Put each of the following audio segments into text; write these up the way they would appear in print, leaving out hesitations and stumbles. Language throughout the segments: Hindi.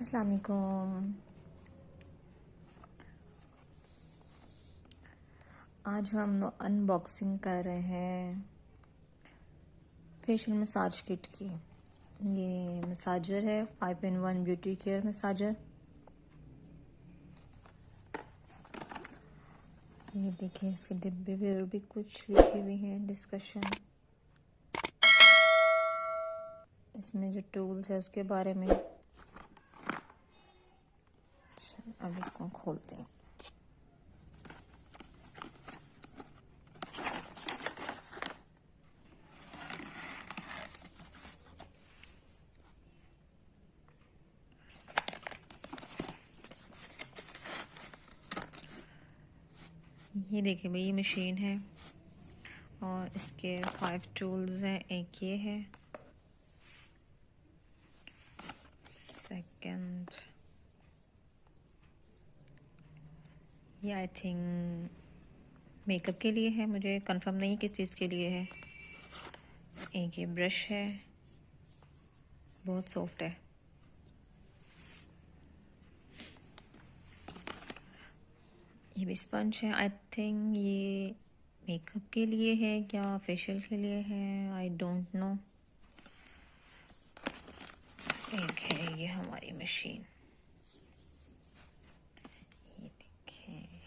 अस्सलाम वालेकुम। आज हम अनबॉक्सिंग कर रहे हैं फेशियल मसाज किट की। ये मसाजर है 5-in-1 ब्यूटी केयर मसाजर। ये देखें, इसके डिब्बे पे और भी कुछ लिखी हुई हैं डिस्कशन। इसमें जो टूल्स है उसके बारे में। अब इसको खोलते हैं। ये देखिए भाई, ये मशीन है और इसके 5 टूल्स हैं। एक ये है, सेकंड ये आई थिंक मेकअप के लिए है, मुझे कंफर्म नहीं किस चीज़ के लिए है। एक ये ब्रश है, बहुत सॉफ्ट है। ये भी स्पंज है। आई थिंक ये मेकअप के लिए है या फेशियल के लिए है, आई डोंट नो। एक है ये हमारी मशीन, ये देखें।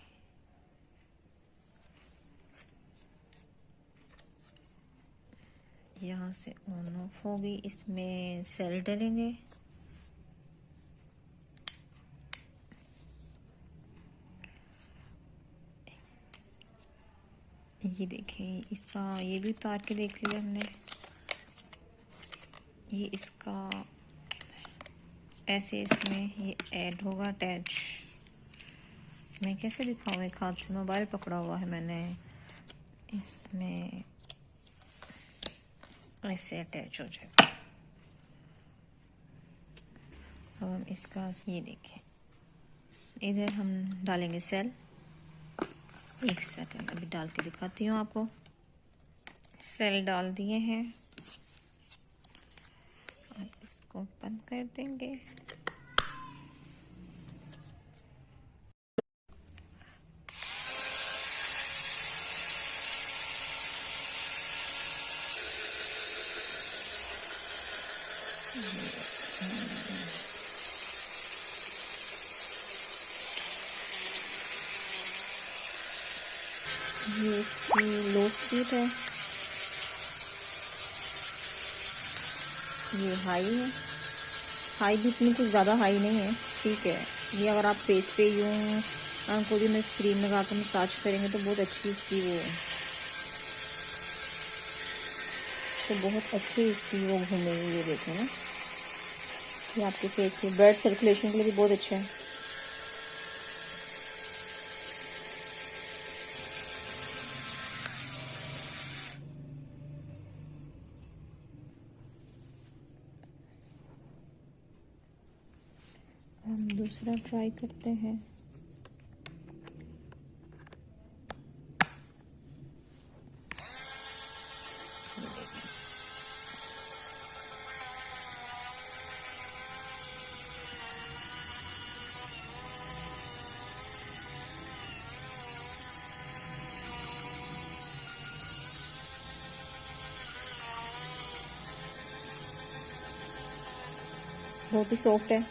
यहाँ से ऑन ऑफ होगी, इसमें सेल डलेंगे। ये देखें, इसका ये भी उतार के देख लिया हमने। ये इसका ऐसे इसमें ये ऐड होगा अटैच। मैं कैसे दिखाऊँ, एक हाथ से मोबाइल पकड़ा हुआ है मैंने। इसमें ऐसे अटैच हो जाएगा। अब हम इसका ये देखें, इधर हम डालेंगे सेल। एक सेकंड अभी डाल के दिखाती हूँ आपको। सेल डाल दिए हैं और इसको बंद कर देंगे। ये इसकी लो स्पीड है, ये हाई है। हाई भी इतनी कुछ ज़्यादा हाई नहीं है, ठीक है। ये अगर आप फेस पे यूँ कोई में क्रीम लगा कर मसाज करेंगे तो बहुत अच्छी इसकी वो, तो बहुत अच्छी इसकी वो घूमेगी। ये देखें ना, ये आपके फेस के ब्लड सर्कुलेशन के लिए भी बहुत अच्छा है। हम दूसरा ट्राई करते हैं। बहुत ही सॉफ्ट है।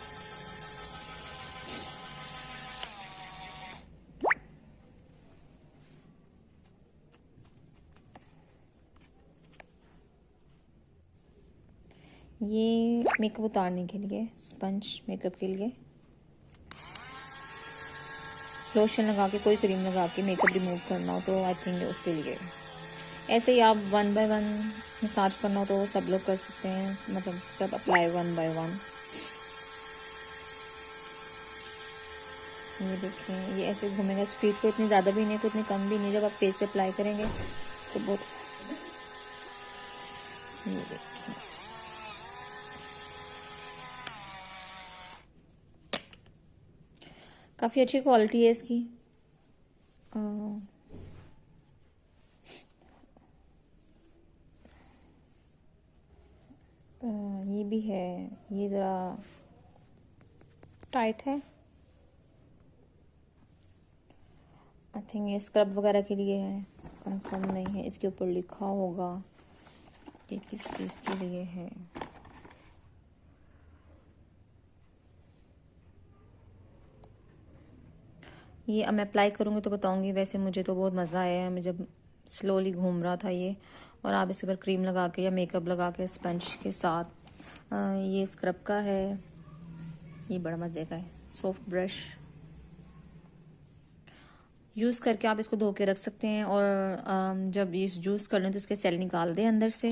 ये मेकअप उतारने के लिए, स्पंज मेकअप के लिए। लोशन लगा के, कोई क्रीम लगा के मेकअप रिमूव करना हो तो आई थिंक उसके लिए। ऐसे ही आप 1 बाय 1 मसाज करना हो तो सब लोग कर सकते हैं, मतलब सब अप्लाई 1 बाय 1। ये देखें, ये ऐसे घूमेगा। स्पीड को इतनी ज़्यादा भी नहीं, को इतनी कम भी नहीं। जब आप फेस पे अप्लाई करेंगे तो बहुत, ये देखें, काफ़ी अच्छी क्वालिटी है इसकी। ये भी है, ये ज़रा टाइट है। आई थिंक ये स्क्रब वगैरह के लिए है, कंफर्म नहीं है। इसके ऊपर लिखा होगा कि किस चीज़ के लिए है। ये अब मैं अप्लाई करूँगी तो बताऊँगी। वैसे मुझे तो बहुत मज़ा आया है, मैं जब स्लोली घूम रहा था ये। और आप इसके ऊपर क्रीम लगा के या मेकअप लगा के स्पंज के साथ। ये स्क्रब का है, ये बड़ा मज़े का है। सॉफ्ट ब्रश यूज़ करके आप इसको धो के रख सकते हैं। और जब ये यूज़ कर लें तो उसके सेल निकाल दें अंदर से,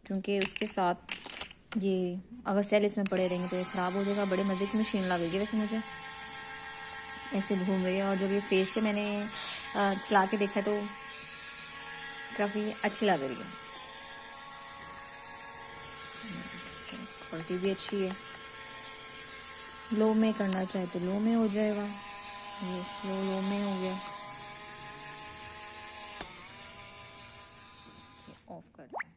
क्योंकि उसके साथ ये अगर सेल इसमें पड़े रहेंगे तो ये ख़राब हो जाएगा। बड़े मज़े की मशीन लगेगी वैसे मुझे, ऐसे घूम रही है। और जब ये फेस पे मैंने चला के देखा तो काफ़ी अच्छी लग रही है, क्वालिटी भी अच्छी है। लो में करना चाहे तो लो में हो जाएगा, ये स्लो लो में हो गया। ऑफ कर दें।